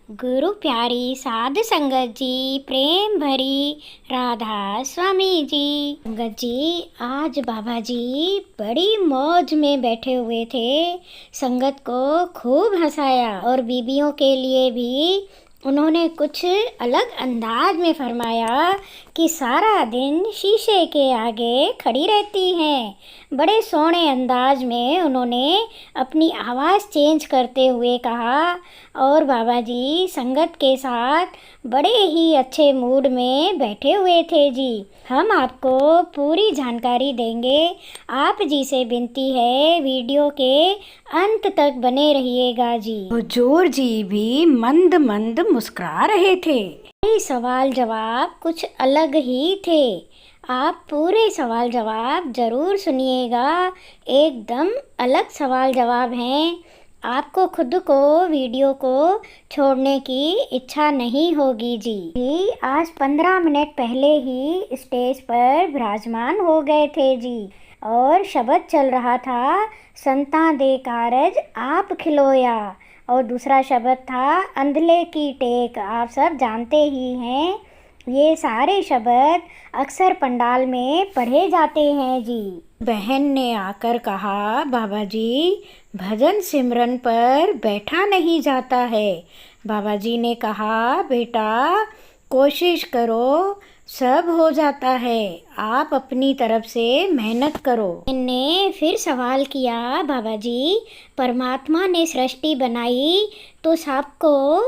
गुरु प्यारी साध संगत जी, प्रेम भरी राधा स्वामी जी। संगत जी, आज बाबा जी बड़ी मौज में बैठे हुए थे। संगत को खूब हंसाया और बीबियों के लिए भी उन्होंने कुछ अलग अंदाज में फरमाया कि सारा दिन शीशे के आगे खड़ी रहती हैं। बड़े सोहने अंदाज में उन्होंने अपनी आवाज़ चेंज करते हुए कहा और बाबा जी संगत के साथ बड़े ही अच्छे मूड में बैठे हुए थे जी। हम आपको पूरी जानकारी देंगे। आप जी से विनती है, वीडियो के अंत तक बने रहिएगा जी। हुजूर जी भी मंद मंद मुस्कुरा रहे थे। ये सवाल जवाब कुछ अलग ही थे। आप पूरे सवाल जवाब जरूर सुनिएगा, एकदम अलग सवाल जवाब हैं। आपको खुद को वीडियो को छोड़ने की इच्छा नहीं होगी जी। आज 15 मिनट पहले ही स्टेज पर विराजमान हो गए थे जी और शब्द चल रहा था, संता दे कारज आप खिलोया, और दूसरा शब्द था अंधले की टेक। आप सब जानते ही हैं, ये सारे शब्द अक्सर पंडाल में पढ़े जाते हैं जी। बहन ने आकर कहा, बाबा जी भजन सिमरन पर बैठा नहीं जाता है। बाबा जी ने कहा, बेटा कोशिश करो, सब हो जाता है, आप अपनी तरफ से मेहनत करो। ने फिर सवाल किया, बाबा जी परमात्मा ने सृष्टि बनाई तो सबको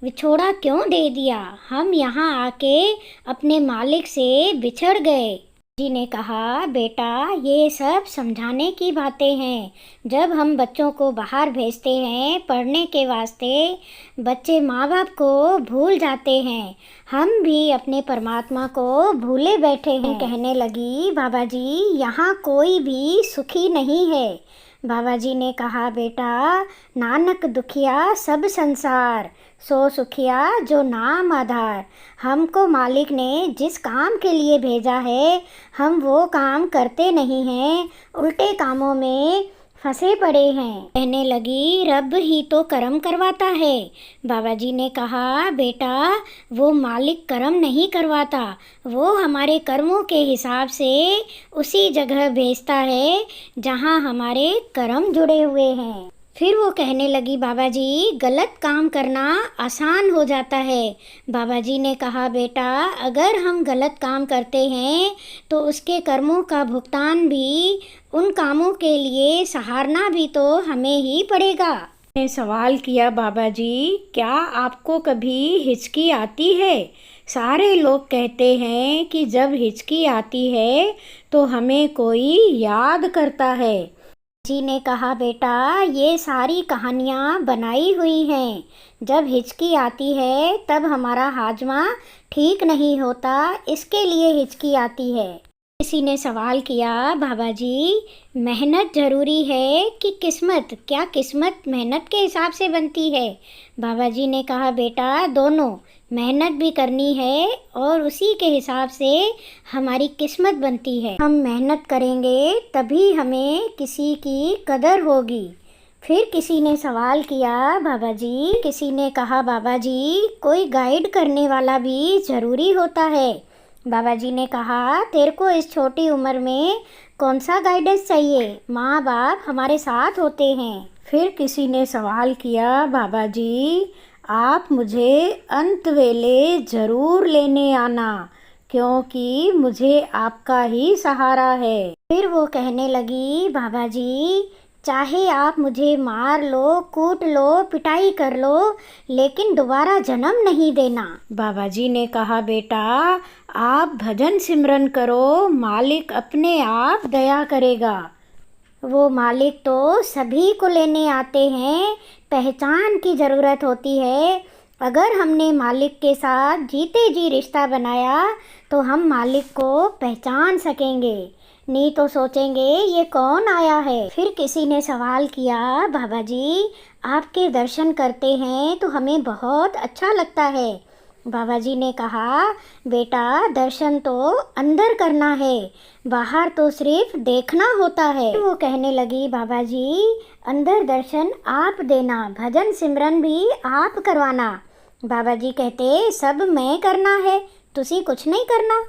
विछोड़ा क्यों दे दिया? हम यहाँ आके अपने मालिक से बिछड़ गए। जी ने कहा, बेटा ये सब समझाने की बातें हैं। जब हम बच्चों को बाहर भेजते हैं पढ़ने के वास्ते, बच्चे माँ बाप को भूल जाते हैं। हम भी अपने परमात्मा को भूले बैठे हैं। कहने लगी, बाबा जी यहाँ कोई भी सुखी नहीं है। बाबा जी ने कहा, बेटा नानक दुखिया सब संसार, सो सुखिया जो नाम आधार। हमको मालिक ने जिस काम के लिए भेजा है हम वो काम करते नहीं हैं, उल्टे कामों में फंसे पड़े हैं। कहने लगी, रब ही तो कर्म करवाता है। बाबा जी ने कहा, बेटा वो मालिक कर्म नहीं करवाता, वो हमारे कर्मों के हिसाब से उसी जगह भेजता है जहाँ हमारे कर्म जुड़े हुए हैं। फिर वो कहने लगी, बाबा जी गलत काम करना आसान हो जाता है। बाबा जी ने कहा, बेटा अगर हम गलत काम करते हैं तो उसके कर्मों का भुगतान भी, उन कामों के लिए सहारना भी तो हमें ही पड़ेगा। ने सवाल किया, बाबा जी क्या आपको कभी हिचकी आती है? सारे लोग कहते हैं कि जब हिचकी आती है तो हमें कोई याद करता है। जी ने कहा, बेटा ये सारी कहानियाँ बनाई हुई हैं। जब हिचकी आती है तब हमारा हाजमा ठीक नहीं होता, इसके लिए हिचकी आती है। किसी ने सवाल किया, बाबा जी मेहनत ज़रूरी है कि किस्मत? क्या किस्मत मेहनत के हिसाब से बनती है? बाबा जी ने कहा, बेटा दोनों, मेहनत भी करनी है और उसी के हिसाब से हमारी किस्मत बनती है। हम मेहनत करेंगे तभी हमें किसी की कदर होगी। फिर किसी ने सवाल किया, बाबा जी, किसी ने कहा, बाबा जी कोई गाइड करने वाला भी ज़रूरी होता है। बाबा जी ने कहा, तेरे को इस छोटी उम्र में कौन सा गाइडेंस चाहिए? माँ बाप हमारे साथ होते हैं। फिर किसी ने सवाल किया, बाबा जी आप मुझे अंत वेले ज़रूर लेने आना, क्योंकि मुझे आपका ही सहारा है। फिर वो कहने लगी, बाबा जी चाहे आप मुझे मार लो, कूट लो, पिटाई कर लो, लेकिन दोबारा जन्म नहीं देना। बाबा जी ने कहा, बेटा आप भजन सिमरन करो, मालिक अपने आप दया करेगा। वो मालिक तो सभी को लेने आते हैं, पहचान की ज़रूरत होती है। अगर हमने मालिक के साथ जीते जी रिश्ता बनाया तो हम मालिक को पहचान सकेंगे, नहीं तो सोचेंगे ये कौन आया है। फिर किसी ने सवाल किया, बाबा जी आपके दर्शन करते हैं तो हमें बहुत अच्छा लगता है। बाबा जी ने कहा, बेटा दर्शन तो अंदर करना है, बाहर तो सिर्फ देखना होता है। वो कहने लगी, बाबा जी अंदर दर्शन आप देना, भजन सिमरन भी आप करवाना। बाबा जी कहते सब मैं करना है, तुसी कुछ नहीं करना।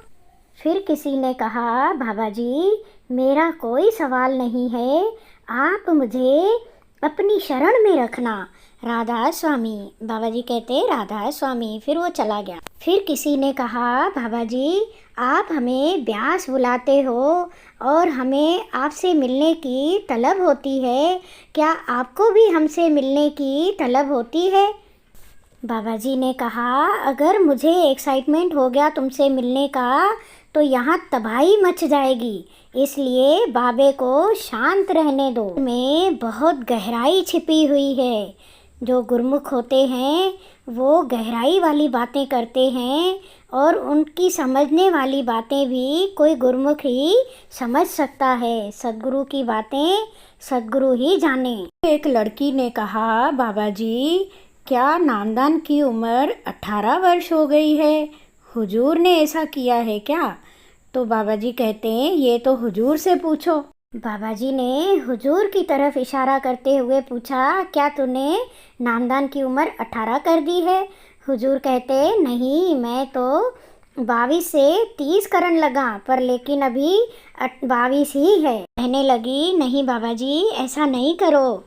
फिर किसी ने कहा बाबा जी मेरा कोई सवाल नहीं है, आप मुझे अपनी शरण में रखना। राधा स्वामी। बाबा जी कहते राधा स्वामी। फिर वो चला गया। फिर किसी ने कहा बाबा जी आप हमें ब्यास बुलाते हो और हमें आपसे मिलने की तलब होती है, क्या आपको भी हमसे मिलने की तलब होती है? बाबा जी ने कहा अगर मुझे एक्साइटमेंट हो गया तुमसे मिलने का तो यहाँ तबाही मच जाएगी, इसलिए बाबे को शांत रहने दो। में बहुत गहराई छिपी हुई है। जो गुरमुख होते हैं वो गहराई वाली बातें करते हैं और उनकी समझने वाली बातें भी कोई गुरमुख ही समझ सकता है। सद्गुरु की बातें सद्गुरु ही जाने। एक लड़की ने कहा बाबा जी क्या नामदान की उम्र 18 वर्ष हो गई है, हुजूर ने ऐसा किया है क्या? तो बाबा जी कहते हैं ये तो हुजूर से पूछो। बाबा जी ने हुजूर की तरफ इशारा करते हुए पूछा क्या तूने नामदान की उम्र 18 कर दी है? हुजूर कहते नहीं, मैं तो 22 से 30 करन लगा, पर लेकिन अभी 22 ही है। कहने लगी नहीं बाबा जी ऐसा नहीं करो।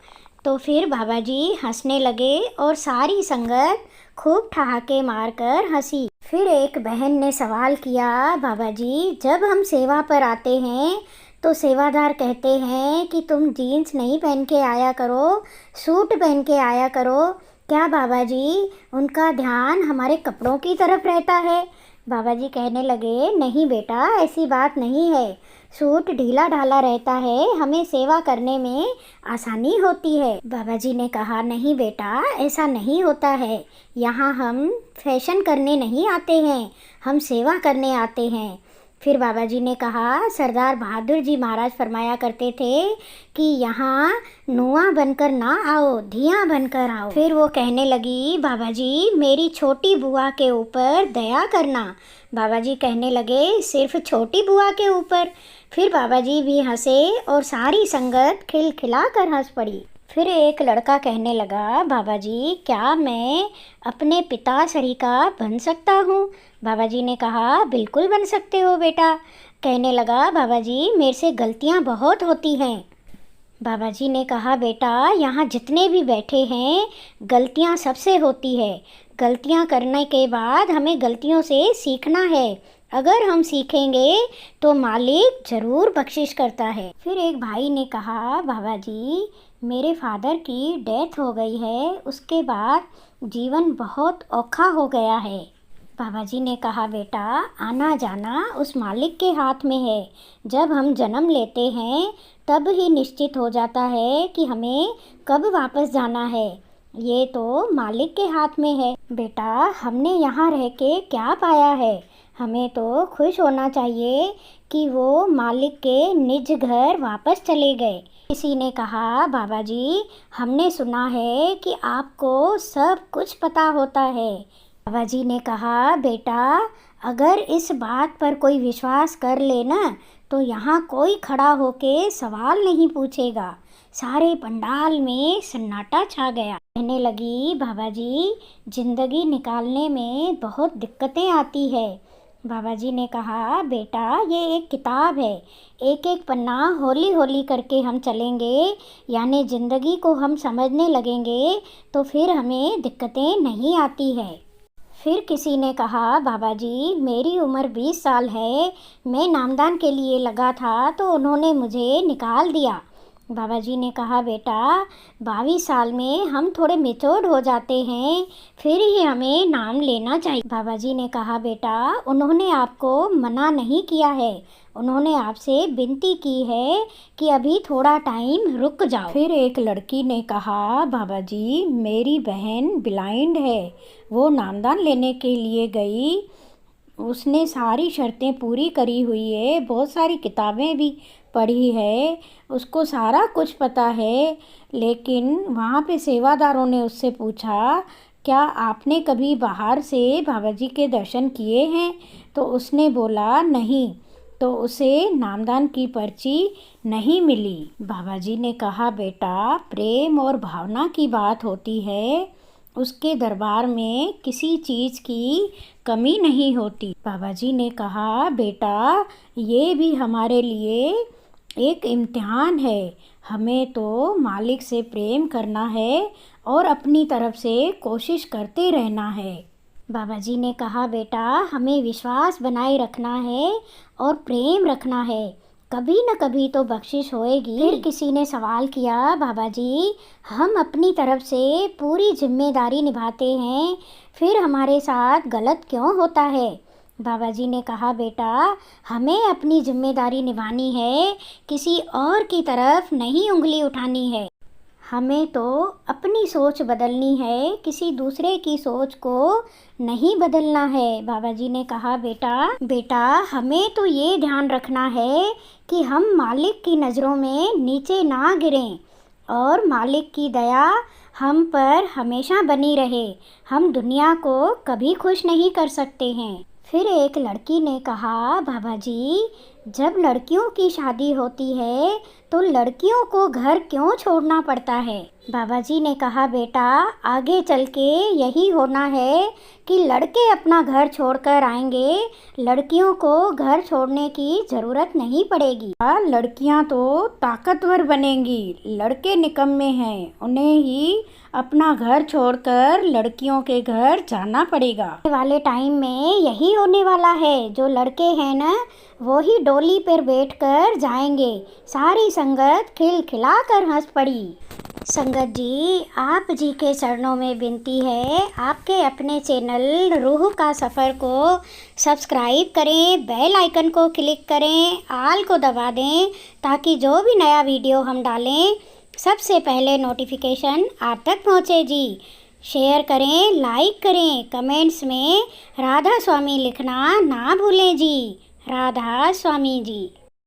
तो फिर बाबा जी हंसने लगे और सारी संगत खूब ठहाके मारकर हंसी। फिर एक बहन ने सवाल किया बाबा जी जब हम सेवा पर आते हैं तो सेवादार कहते हैं कि तुम जीन्स नहीं पहन के आया करो, सूट पहन के आया करो, क्या बाबा जी उनका ध्यान हमारे कपड़ों की तरफ रहता है? बाबा जी कहने लगे नहीं बेटा ऐसी बात नहीं है, सूट ढीला ढाला रहता है, हमें सेवा करने में आसानी होती है। बाबा जी ने कहा नहीं बेटा ऐसा नहीं होता है, यहाँ हम फैशन करने नहीं आते हैं, हम सेवा करने आते हैं। फिर बाबा जी ने कहा सरदार बहादुर जी महाराज फरमाया करते थे कि यहाँ नुआ बनकर ना आओ, धिया बनकर आओ। फिर वो कहने लगी बाबा जी मेरी छोटी बुआ के ऊपर दया करना। बाबा जी कहने लगे सिर्फ छोटी बुआ के ऊपर? फिर बाबा जी भी हंसे और सारी संगत खिलखिला कर हंस पड़ी। फिर एक लड़का कहने लगा बाबा जी क्या मैं अपने पिता सरीका बन सकता हूँ? बाबा जी ने कहा बिल्कुल बन सकते हो बेटा। कहने लगा बाबा जी मेरे से गलतियाँ बहुत होती हैं। बाबा जी ने कहा बेटा यहाँ जितने भी बैठे हैं गलतियाँ सबसे होती है, गलतियाँ करने के बाद हमें गलतियों से सीखना है, अगर हम सीखेंगे तो मालिक ज़रूर बख्शिश करता है। फिर एक भाई ने कहा बाबा जी मेरे फादर की डेथ हो गई है, उसके बाद जीवन बहुत औखा हो गया है। बाबा जी ने कहा बेटा आना जाना उस मालिक के हाथ में है, जब हम जन्म लेते हैं तब ही निश्चित हो जाता है कि हमें कब वापस जाना है, ये तो मालिक के हाथ में है। बेटा हमने यहाँ रह के क्या पाया है, हमें तो खुश होना चाहिए कि वो मालिक के निज घर वापस चले गए। किसी ने कहा बाबा जी हमने सुना है कि आपको सब कुछ पता होता है। बाबा जी ने कहा बेटा अगर इस बात पर कोई विश्वास कर ले ना तो यहाँ कोई खड़ा होके सवाल नहीं पूछेगा। सारे पंडाल में सन्नाटा छा गया। कहने लगी बाबा जी जिंदगी निकालने में बहुत दिक्कतें आती है। बाबा जी ने कहा बेटा ये एक किताब है, एक एक पन्ना हौली हौली करके हम चलेंगे, यानी ज़िंदगी को हम समझने लगेंगे तो फिर हमें दिक्कतें नहीं आती है। फिर किसी ने कहा बाबा जी मेरी उम्र 20 साल है, मैं नामदान के लिए लगा था तो उन्होंने मुझे निकाल दिया। बाबा जी ने कहा बेटा 22 साल में हम थोड़े मेच्योर्ड हो जाते हैं, फिर ही हमें नाम लेना चाहिए। बाबा जी ने कहा बेटा उन्होंने आपको मना नहीं किया है, उन्होंने आपसे विनती की है कि अभी थोड़ा टाइम रुक जाओ। फिर एक लड़की ने कहा बाबा जी मेरी बहन ब्लाइंड है, वो नामदान लेने के लिए गई, उसने सारी शर्तें पूरी करी हुई है, बहुत सारी किताबें भी पढ़ी है, उसको सारा कुछ पता है, लेकिन वहाँ पे सेवादारों ने उससे पूछा क्या आपने कभी बाहर से बाबा जी के दर्शन किए हैं? तो उसने बोला नहीं, तो उसे नामदान की पर्ची नहीं मिली। बाबा जी ने कहा बेटा प्रेम और भावना की बात होती है, उसके दरबार में किसी चीज़ की कमी नहीं होती। बाबा जी ने कहा, बेटा ये भी हमारे लिए एक इम्तिहान है। हमें तो मालिक से प्रेम करना है और अपनी तरफ से कोशिश करते रहना है। बाबा जी ने कहा, बेटा हमें विश्वास बनाए रखना है और प्रेम रखना है, कभी न कभी तो बख्शिश होएगी। फिर किसी ने सवाल किया, बाबा जी हम अपनी तरफ से पूरी जिम्मेदारी निभाते हैं, फिर हमारे साथ गलत क्यों होता है? बाबा जी ने कहा, बेटा हमें अपनी जिम्मेदारी निभानी है, किसी और की तरफ नहीं उंगली उठानी है। हमें तो अपनी सोच बदलनी है, किसी दूसरे की सोच को नहीं बदलना है। बाबा जी ने कहा, बेटा हमें तो ये ध्यान रखना है कि हम मालिक की नज़रों में नीचे ना गिरें और मालिक की दया हम पर हमेशा बनी रहे। हम दुनिया को कभी खुश नहीं कर सकते हैं। फिर एक लड़की ने कहा, बाबा जी जब लड़कियों की शादी होती है तो लड़कियों को घर क्यों छोड़ना पड़ता है? बाबा जी ने कहा, बेटा आगे चल के यही होना है कि लड़के अपना घर छोड़कर आएंगे, लड़कियों को घर छोड़ने की ज़रूरत नहीं पड़ेगी। लड़कियां तो ताकतवर बनेंगी, लड़के निकम्मे हैं, उन्हें ही अपना घर छोड़कर लड़कियों के घर जाना पड़ेगा। आने वाले टाइम में यही होने वाला है। जो लड़के हैं ना वो ही डोली पर बैठकर जाएंगे। सारी संगत खिलखिला कर हंस पड़ी। संगत जी, आप जी के चरणों में विनती है, आपके अपने चैनल रूह का सफ़र को सब्सक्राइब करें, बेल आइकन को क्लिक करें, आल को दबा दें ताकि जो भी नया वीडियो हम डालें सबसे पहले नोटिफिकेशन आप तक पहुँचे जी। शेयर करें, लाइक करें, कमेंट्स में राधा स्वामी लिखना ना भूलें जी। राधा स्वामी जी।